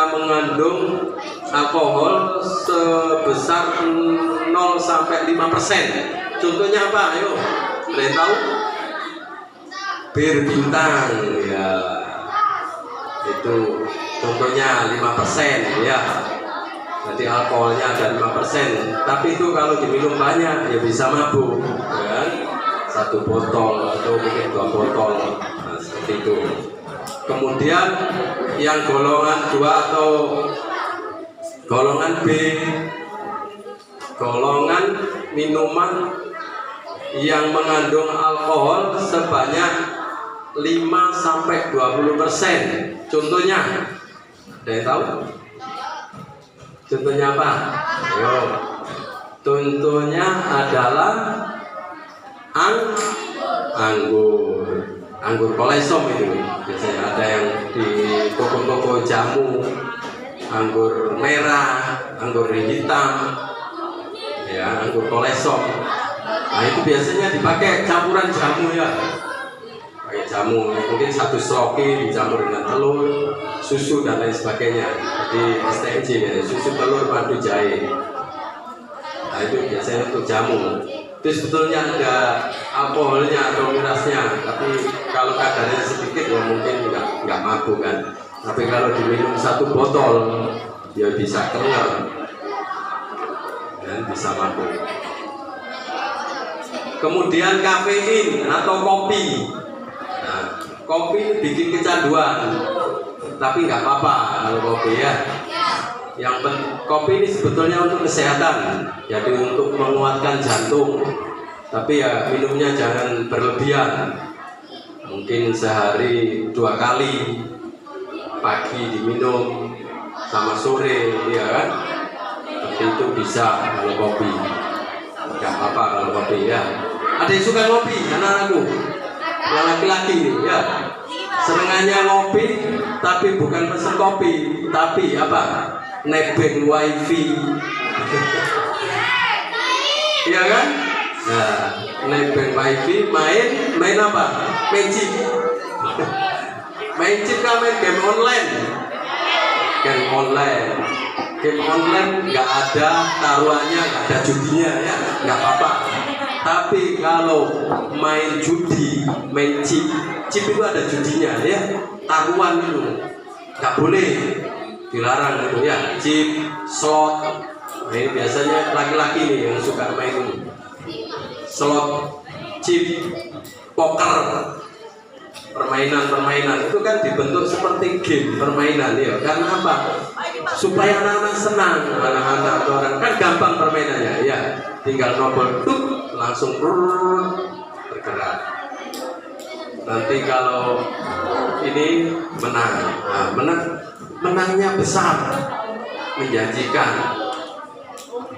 yang mengandung alkohol sebesar 0 sampai 5%. Contohnya apa? Ayo, boleh tahu? Bir bintang, ya. Itu contohnya 5%, ya. Jadi alkoholnya ada 5%. Tapi itu kalau diminum banyak ya bisa mabuk, ya. 1 botol atau mungkin 2 botol, nah, seperti itu. Kemudian yang golongan 2 atau golongan B, golongan minuman yang mengandung alkohol sebanyak 5-20%. Contohnya, ada yang tahu? Contohnya apa? Ayo. Contohnya adalah anggur kolesom itu. Biasanya ada yang di toko-toko jamu, anggur merah, anggur hitam, ya, anggur kolesom. Nah itu biasanya dipakai campuran jamu, ya. Pakai jamu, mungkin 1 sloki dicampur dengan telur, susu dan lain sebagainya. Jadi STMJ, ya, susu, telur, madu, jahe. Nah itu biasanya untuk jamu. Itu sebetulnya ada alkoholnya atau mirasnya, tapi kalau kadarnya sedikit ya mungkin nggak mabuk kan. Tapi kalau diminum 1 botol ya bisa keluar dan bisa mabuk. Kemudian kafein atau kopi. Nah, kopi bikin kecanduan, tapi nggak apa-apa kalau kopi, ya. Kopi ini sebetulnya untuk kesehatan, jadi untuk menguatkan jantung. Tapi ya minumnya jangan berlebihan. Mungkin sehari 2 kali, pagi diminum sama sore, ya kan? Tapi itu bisa kalau kopi. Nggak apa-apa kalau kopi, ya. Ada yang suka ngopi, anak-anakku? Yang laki-laki nih, ya. Senengannya ngopi, tapi bukan pesen kopi, tapi apa? Nebeng wifi. Iya kan? Nah, nebeng wifi, main apa? Magic. Main chip kan, main game online. Game online nggak ada taruhannya, nggak ada judinya, ya, nggak apa-apa. Tapi kalau main judi, main chip itu ada judinya, ya, taruhan itu nggak boleh, dilarang itu, ya, chip, slot. Nah, ini biasanya laki-laki nih yang suka main slot, chip, poker. Permainan itu kan dibentuk seperti game permainan, ya. Karena apa? Supaya anak-anak senang, anak-anak atau orang kan gampang permainannya, ya. Tinggal nobel tuh langsung bergerak. Nanti kalau ini menang, nah, menangnya besar, menjanjikan.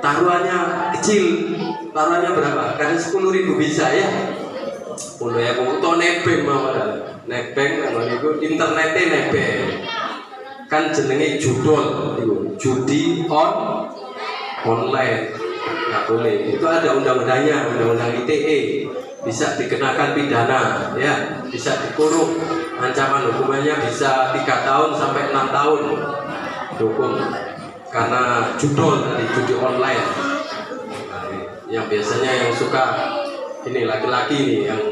Taruhannya kecil, taruhannya berapa? Kadang 10.000 bisa, ya. 10.000 atau nebeng malah. Nebeng kalau itu internetnya nebeng. Kan jenenge judol itu, judi online. Nggak boleh. Itu ada undang-undangnya, undang-undang ITE. Bisa dikenakan pidana, ya, bisa dikurung. Ancaman hukumannya bisa 3 tahun sampai 6 tahun. Hukum karena judol tadi, judi online. Yang biasanya yang suka ini laki-laki nih yang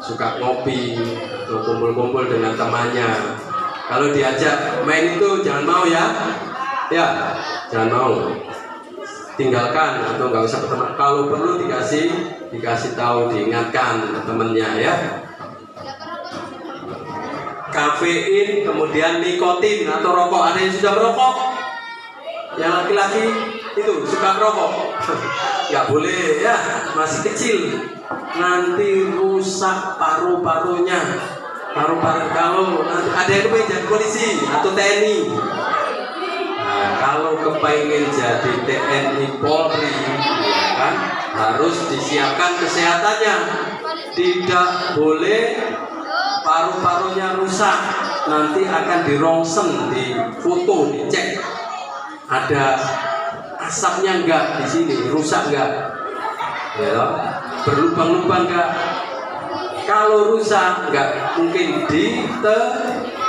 suka ngopi atau kumpul-kumpul dengan temannya. Kalau diajak main itu jangan mau, ya, ya, jangan mau. Tinggalkan atau nggak usah berteman. Kalau perlu dikasih tahu, diingatkan temennya, ya. Kafein, kemudian nikotin atau rokok. Ada yang sudah merokok? Yang laki-laki itu suka merokok. Nggak boleh, ya, masih kecil. Nanti rusak paru-parunya. Paru-paru, kalau nanti ada yang kepengen jadi polisi atau TNI. Nah, kalau kepengen jadi TNI Polri, ya kan, harus disiapkan kesehatannya. Tidak boleh paru-parunya rusak. Nanti akan dirongsen, difoto, dicek. Ada asapnya enggak di sini, rusak enggak? Ya, berlubang-lubang enggak? Kalau rusak enggak mungkin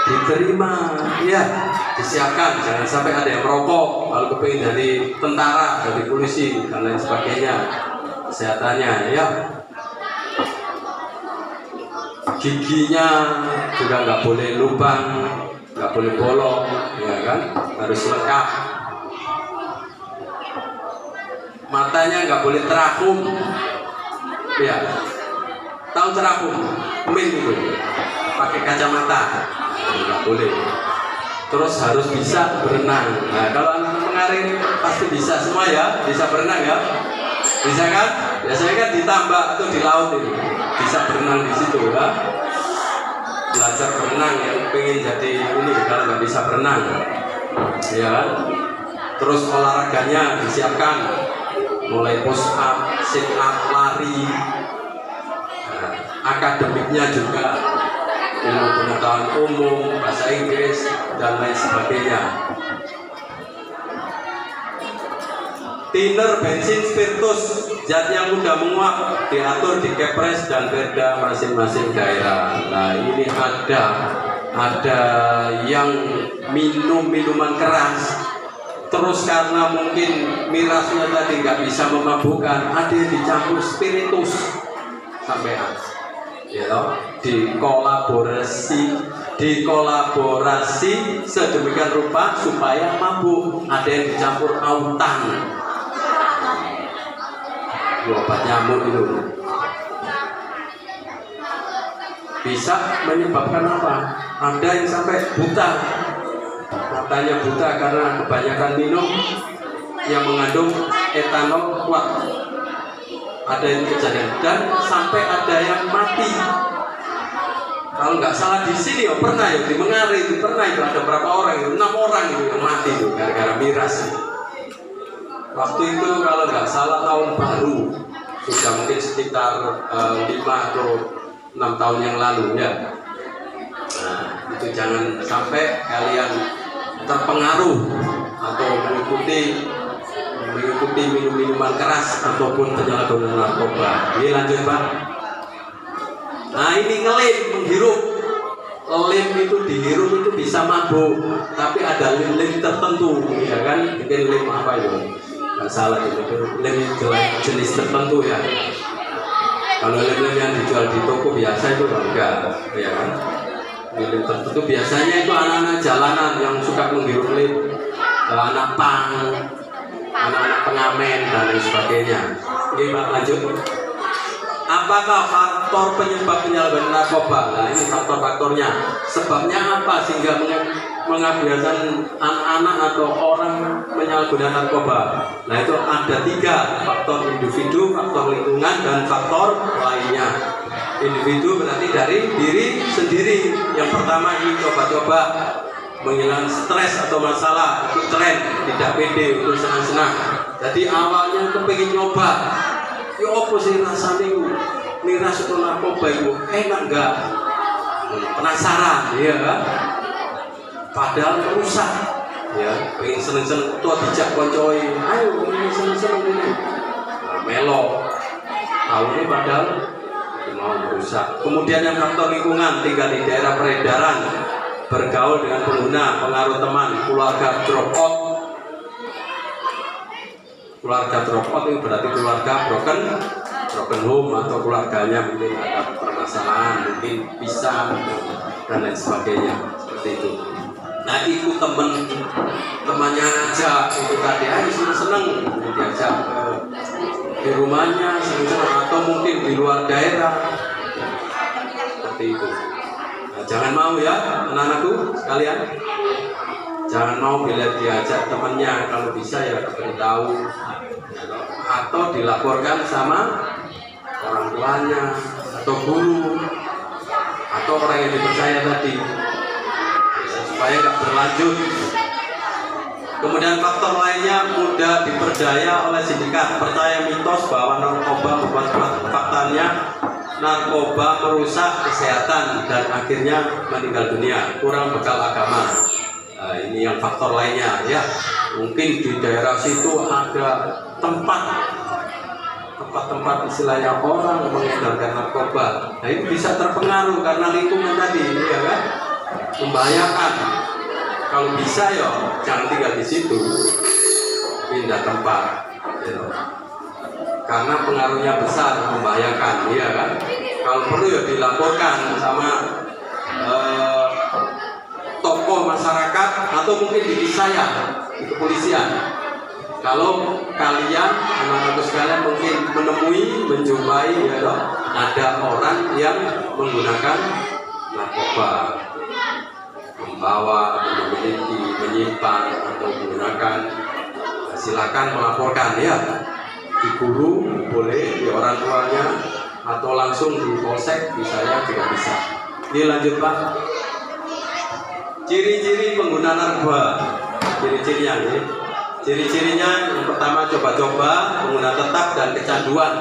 diterima, ya disiapkan, jangan sampai ada yang merokok kalau kepingin jadi tentara, jadi polisi dan lain sebagainya. Kesehatannya, ya. Giginya juga nggak boleh lubang, nggak boleh bolong, ya kan, harus lengkap. Matanya nggak boleh terakum, ya. Tahu terakum? Min itu, pakai kacamata, nggak boleh. Terus harus bisa berenang. Nah, kalau anak pengaring pasti bisa semua ya, bisa berenang ya, bisa kan? Biasanya kan ditambah atau di laut itu, bisa berenang di situ ya. Belajar berenang yang pengen jadi ini kalau nggak bisa berenang, ya kan? Terus olahraganya disiapkan, mulai push up, sit up, lari. Nah, akademiknya juga ilmu pengetahuan umum, bahasa Inggris dan lain sebagainya. Thinner, bensin, spiritus, zat yang mudah menguap diatur di Kepres dan Perda masing-masing daerah. Nah, ini ada yang minum minuman keras, terus karena mungkin mirasnya tadi nggak bisa memabukkan, ada yang dicampur spiritus sampean, ya, dikolaborasi sedemikian rupa supaya mabuk. Ada yang dicampur autan, obat nyamuk itu bisa menyebabkan apa? Ada yang sampai buta, matanya buta karena kebanyakan minum yang mengandung etanol kuat. Ada yang kejadian dan sampai ada yang mati. Kalau nggak salah di sini ya pernah ya, di Mengarik itu pernah itu ada berapa orang itu, 6 orang itu yang mati itu gara-gara miras. Waktu itu kalau nggak salah tahun baru, sudah mungkin sekitar 5 atau 6 tahun yang lalu ya. Nah, itu jangan sampai kalian terpengaruh atau mengikuti minum-minuman keras ataupun penyalahgunaan narkoba. Ini lanjut Pak. Nah, ini ngelem, menghirup. Lem itu dihirup itu bisa mabuk, tapi ada lem tertentu, ya kan? Mungkin lem apa itu? Nggak salah itu, lem jenis tertentu ya. Kalau lem-lem yang dijual di toko biasa itu enggak, ya kan? Lem tertentu biasanya itu anak-anak jalanan yang suka menghirup lem, anak pang, anak-anak pengamen dan lain sebagainya. Oke Pak, lanjut. Apakah faktor penyebab penyalahgunaan narkoba? Nah, ini faktor-faktornya. Sebabnya apa sehingga mengakibatkan anak-anak atau orang menyalahgunakan narkoba? Nah, itu ada 3, faktor individu, faktor lingkungan, dan faktor lainnya. Individu berarti dari diri sendiri. Yang pertama ini coba-coba menghilangkan stres atau masalah, itu tren, tidak pede untuk senang-senang. Jadi awalnya kepingin nyoba, ya apa sih rasanya miras atau narkoba itu enak enggak? Penasaran, ya kan? Padahal rusak, ya. Pengen seneng-seneng, tua dijak koncoi, ayo pengen seneng-seneng ini, nah, melo. Tahu ini padahal mau merusak. Kemudian yang faktor lingkungan, tinggal di daerah peredaran, bergaul dengan pengguna, pengaruh teman, keluarga drop out. Keluarga drop out itu berarti keluarga broken home atau keluarganya mungkin ada permasalahan, mungkin pisah dan lain sebagainya, seperti itu. Nah, ikut temannya aja itu tadi, ayo seneng diajak di rumahnya seneng atau mungkin di luar daerah, seperti itu. Nah, jangan mau ya anak-anakku sekalian, jangan mau bila diajak temannya, kalau bisa ya beritahu atau dilaporkan sama orang tuanya atau guru atau orang yang dipercaya tadi, supaya nggak berlanjut. Kemudian faktor lainnya, mudah diperdaya oleh sindikat, percaya mitos bahwa narkoba membuat faktanya narkoba merusak kesehatan dan akhirnya meninggal dunia, kurang bekal agama. Nah, ini yang faktor lainnya ya. Mungkin di daerah situ ada tempat istilahnya orang mengedarkan narkoba. Nah, itu bisa terpengaruh karena lingkungan tadi, ya kan? membahayakan. Kalau bisa ya jangan tinggal di situ, pindah tempat, gitu. Karena pengaruhnya besar, membahayakan, iya kan? Kalau perlu ya dilaporkan sama tokoh masyarakat atau mungkin diri saya di kepolisian. Kalau kalian, anak-anak sekalian mungkin menjumpai ya toh, ada orang yang menggunakan narkoba, membawa, memiliki, menyimpan atau menggunakan, silakan melaporkan ya. Di guru boleh, di orang tuanya, atau langsung di polsek bisa ya, juga bisa. Ini lanjut Pak. Ciri-ciri pengguna narkoba, ciri-cirinya ini. Ciri-cirinya yang pertama coba-coba, pengguna tetap dan kecanduan.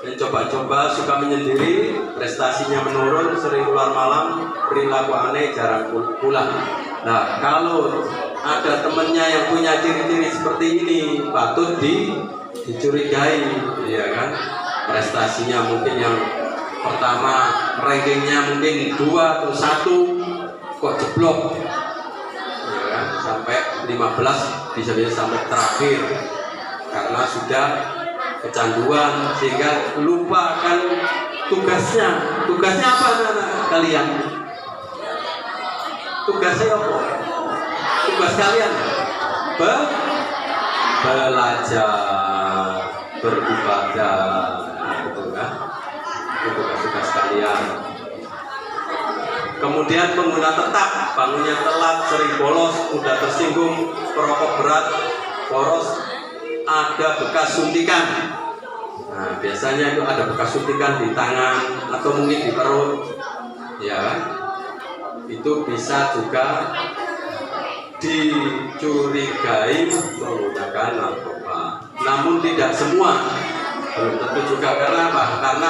Yang coba-coba suka menyendiri, prestasinya menurun, sering keluar malam, perilaku aneh, jarang pulang. Nah, kalau ada temannya yang punya ciri-ciri seperti ini, patut dicurigai, ya kan? Prestasinya mungkin yang pertama, rankingnya mungkin 2 atau 1, kok jeblok, ya kan? Sampai 15 bisa sampai terakhir karena sudah kecanduan sehingga lupa akan tugasnya. Tugasnya apa anak-anak kalian? Tugasnya apa? Tugas kalian belajar, beribadah, gitu kan? Itu tugas-tugas kalian. Kemudian pengguna tetap, bangunnya telat, sering bolos, mudah tersinggung, perokok berat, boros, ada bekas suntikan. Nah, biasanya itu ada bekas suntikan di tangan atau mungkin di perut, ya kan? Itu bisa juga dicurigai menggunakan narkoba. Namun tidak semua, belum tentu juga. Karena apa? Karena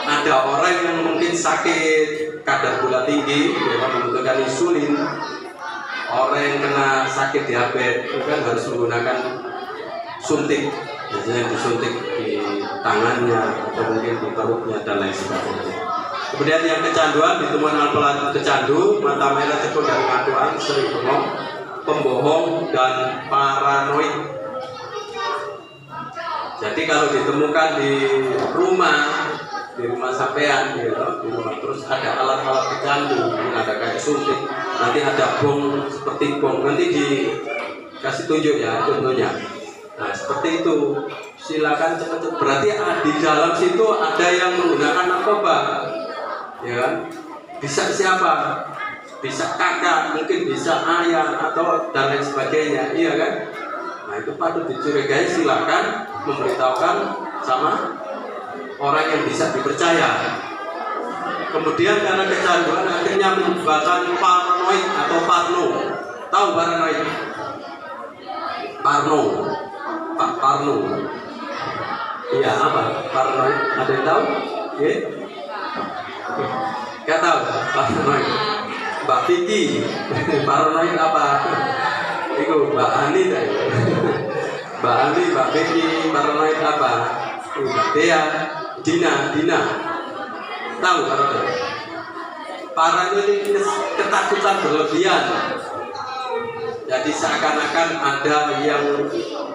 ada orang yang mungkin sakit kadar gula tinggi, memang membutuhkan insulin. Orang yang kena sakit diabetes itu kan harus menggunakan suntik, biasanya disuntik di tangannya atau mungkin di perutnya dan lain sebagainya. Kemudian yang kecanduan ditemukan alkohol pecandu, mata merah, cekul dan kanduan, sering bengong, pembohong dan paranoid. Jadi kalau ditemukan di rumah sampean gitu, di rumah terus ada alat-alat pecandu, ada kayak suntik, nanti ada bom seperti bom, nanti dikasih tunjuk ya contohnya. Nah seperti itu, silakan cepat-cepat. Berarti di dalam situ ada yang menggunakan narkoba, ya kan? Bisa siapa? Bisa kakak, mungkin bisa ayah atau dan lain sebagainya, iya kan? Nah itu patut dicurigai, silakan memberitahukan sama orang yang bisa dipercaya. Kemudian karena kecanduan akhirnya menyebabkan paranoid atau parno. Tahu paranoid? Pak Parno. Iya apa? Paranoid. Ada yang tahu? Ya? Gak tahu paranoid. Mbak Vicky, paranoid apa? Itu Mbak Ani tadi. Mbak Ani, Mbak Vicky, paranoid apa? Mbak Dea, Dina. Tahu paranoid? Paranoid ini ketakutan berlebihan. Jadi seakan-akan ada yang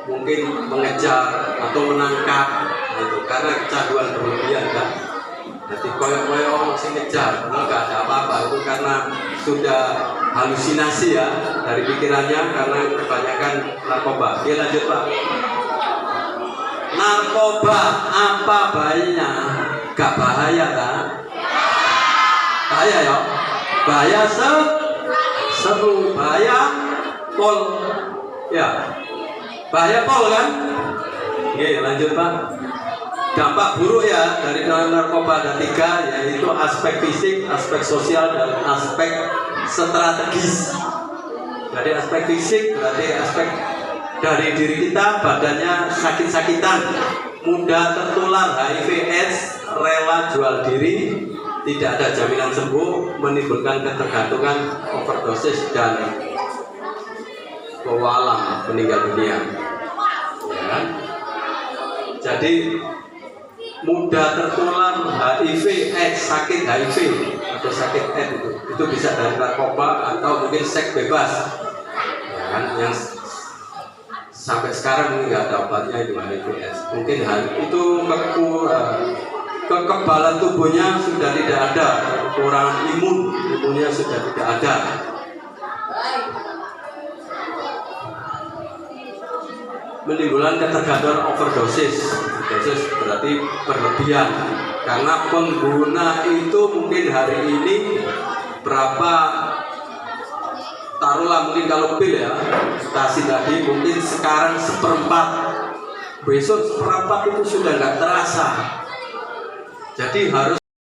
mungkin mengejar atau menangkap, itu karena kecanduan berlebihan kan. Nanti koyok-koyok masih ngejar, padahal nggak ada apa-apa. Itu karena sudah halusinasi ya dari pikirannya karena kebanyakan narkoba. Dia lanjut Pak. Narkoba apa bahayanya? Gak bahaya kan? Bahaya ya? Bahaya seru, bahaya pol. Ya, bahaya pol kan? Oke, lanjut Pak. Dampak buruk ya dari narkoba ada 3, yaitu aspek fisik, aspek sosial, dan aspek strategis. Dari aspek fisik berarti aspek dari diri kita, badannya sakit-sakitan, mudah tertular HIV/AIDS, rela jual diri, tidak ada jaminan sembuh, menimbulkan ketergantungan, overdosis, dan walam, meninggal dunia. Ya kan? Jadi mudah tertular HIV, sakit HIV, atau sakit AIDS itu bisa dari narkoba atau mungkin seks bebas, ya kan, yang sampai sekarang ini nggak ada obatnya itu AIDS. Mungkin itu kekebalan tubuhnya sudah tidak ada, kekurangan imunnya sudah tidak ada. Menimbulkan ketergantungan overdosis berarti berlebihan, karena pengguna itu mungkin hari ini berapa, taruhlah mungkin kalau pil ya kasih tadi mungkin sekarang 1/4, besok 1/4 itu sudah nggak terasa. Jadi harus